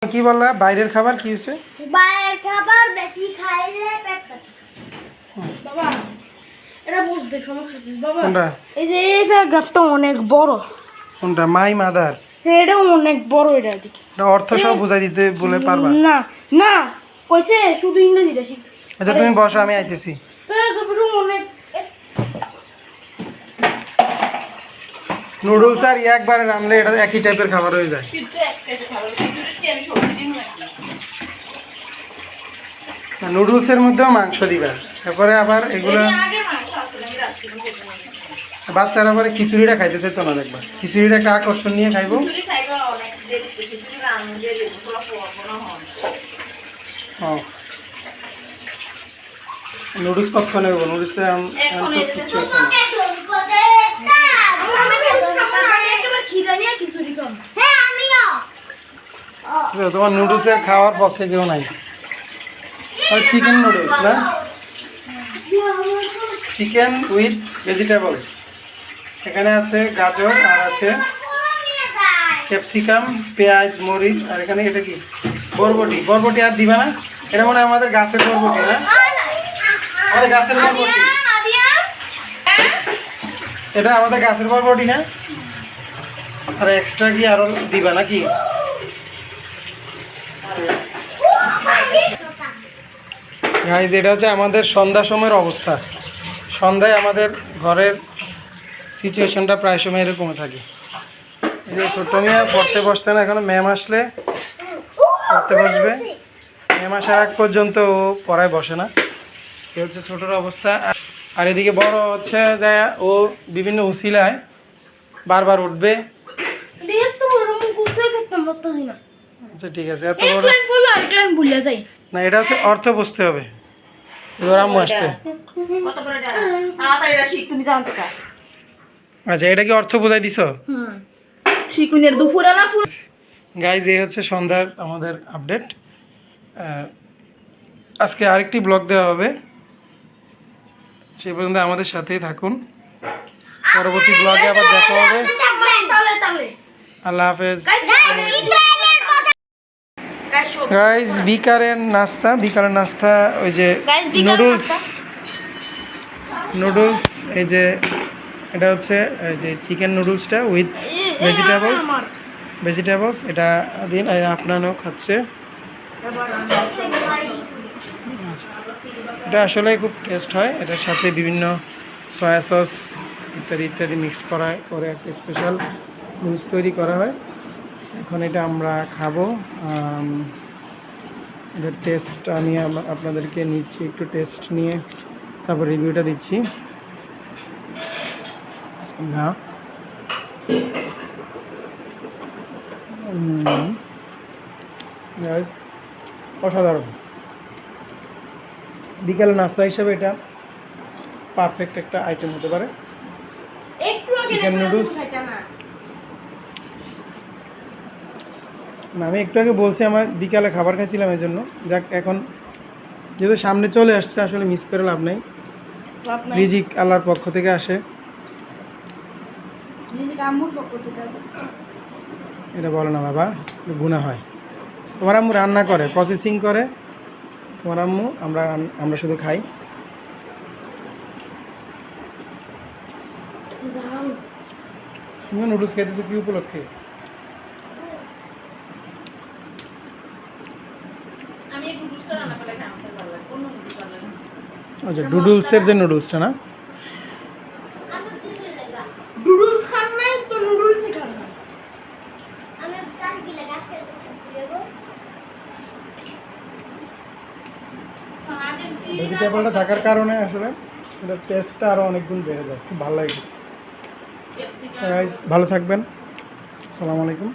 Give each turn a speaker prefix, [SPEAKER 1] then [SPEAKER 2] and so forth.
[SPEAKER 1] কি বললা বাইরের খাবার কি হইছে?
[SPEAKER 2] বাইরের খাবার বেশি খাইলে পেট কাটে। বাবা এটা বুঝতে সমস্যা আছে বাবা।
[SPEAKER 1] কোনটা?
[SPEAKER 2] এই যে এই প্যারাগ্রাফটা অনেক বড়।
[SPEAKER 1] কোনটা? My mother.
[SPEAKER 2] এটা অনেক বড় এটা দিকে।
[SPEAKER 1] এটা অর্থ সব বুঝাই দিতে বলে পারবা?
[SPEAKER 2] না না কইছে শুধু ইংরেজিটা শিখ।
[SPEAKER 1] আচ্ছা তুমি বসো আমি আইতেছি।
[SPEAKER 2] প্যারাগ্রাফটা অনেক
[SPEAKER 1] নুডলস আর একবারে রান্নলে এটা একই টাইপের খাবার হয়ে যায়।
[SPEAKER 2] কিন্তু একটা খাবার কিন্তু আমি সবজি দিই না।
[SPEAKER 1] নুডলসের মধ্যেও মাংস দিবা, তারপরে আবার এগুলো
[SPEAKER 2] আগে মাংস আসলে আমি রাখছিলাম।
[SPEAKER 1] বাচ্চারা আবার খিচুড়িটা খাইতেছে তো না, দেখবা খিচুড়িটা একটা আকর্ষণ নিয়ে খাইবো।
[SPEAKER 2] খিচুড়ি খাইবো অনেক দেরি খিচুড়ি রান্না দিয়ে এগুলো পোড়ানো হয়।
[SPEAKER 1] হ্যাঁ নুডলস কতক্ষণ হইব? নুডলসে এখন তো কিছু আছে না। তোমার নুডলসের খাওয়ার পক্ষে কেউ নাই। চিকেন নুডলস না, চিকেন উইথ ভেজিটেবলস। এখানে আছে গাজর আর আছে ক্যাপসিকাম, পেঁয়াজ, মরিচ, আর এখানে এটা কি বরবটি। বরবটি আর দিবা না? এটা মনে হয় আমাদের গাছের বরবটি না? আমাদের গাছের বরবটি এটা, আমাদের গাছের বরবটি না? আর এক্সট্রা কি আরো দিবা নাকি? গাইজ এটা হচ্ছে আমাদের সন্ধ্যা সময়ের অবস্থা। সন্ধ্যায় আমাদের ঘরের সিচুয়েশনটা প্রায় সময় এরকম থাকে। এই যে ছোট্ট মেয়ে পড়তে বসছে না এখনো, ম্যাম আসলে পড়তে বসবে। ম্যাম আসার আগ পর্যন্ত ও পড়ায় বসে না। এ হচ্ছে ছোটোর অবস্থা। আর এদিকে বড় হচ্ছে যে ও বিভিন্ন উসিলায় বারবার উঠবে। আচ্ছা ঠিক আছে, এত বড় না, এটা হচ্ছে অর্থ বুঝতে হবে। এবার আম্মু আসছে। আচ্ছা এটা কি অর্থ বোঝাই দিছো? গাইজ এই হচ্ছে সন্ধ্যার আমাদের আপডেট। আজকে আরেকটি ব্লগ দেওয়া হবে, সেই পর্যন্ত আমাদের সাথেই থাকুন। পরবর্তী ব্লগে আবার দেখা হবে। আল্লাহ হাফেজ। গাইজ বিকালের নাস্তা ওই যে নুডলস এই যে এটা হচ্ছে এই যে চিকেন নুডলসটা উইথ ভেজিটেবলস এটা দিন আপনারও খাচ্ছে। আচ্ছা এটা আসলে খুব টেস্ট হয়, এটার সাথে বিভিন্ন সয়া সস ইত্যাদি মিক্স করা করে একটা স্পেশাল নুডলস তৈরি করা হয়। এখন এটা আমরা খাবো। এটার টেস্ট আমি আপনাদেরকে নিচ্ছি, একটু টেস্ট নিয়ে তারপর রিভিউটা দিচ্ছি। না অসাধারণ। বিকালে নাস্তা হিসেবে এটা পারফেক্ট একটা আইটেম হতে পারে। চিকেন নুডলস না, আমি একটু আগে বলছি আমার বিকালে খাবার খাইছিলাম এই জন্য। যাক এখন যেহেতু সামনে চলে আসছে আসলে মিস করে লাভ নাই। রিজিক আল্লাহর পক্ষ থেকে আসে, এটা বলো না বাবা, গুনাহ হয়। তোমার আম্মু রান্না করে, প্রসেসিং করে তোমার আম্মু, আমরা শুধু খাই। তুমি নুডলস খাইতেছো কি উপলক্ষে? আচ্ছা নুডলসের যে নুডলসটা না,
[SPEAKER 2] নুডলস খান নাই তো নুডলসই খান না।
[SPEAKER 1] ভেজিটেবলটা থাকার কারণে আসলে এটার টেস্টটা আরও অনেক গুণ বেড়ে যায়, খুব ভালো লাগে। ভালো থাকবেন, আসসালামু আলাইকুম।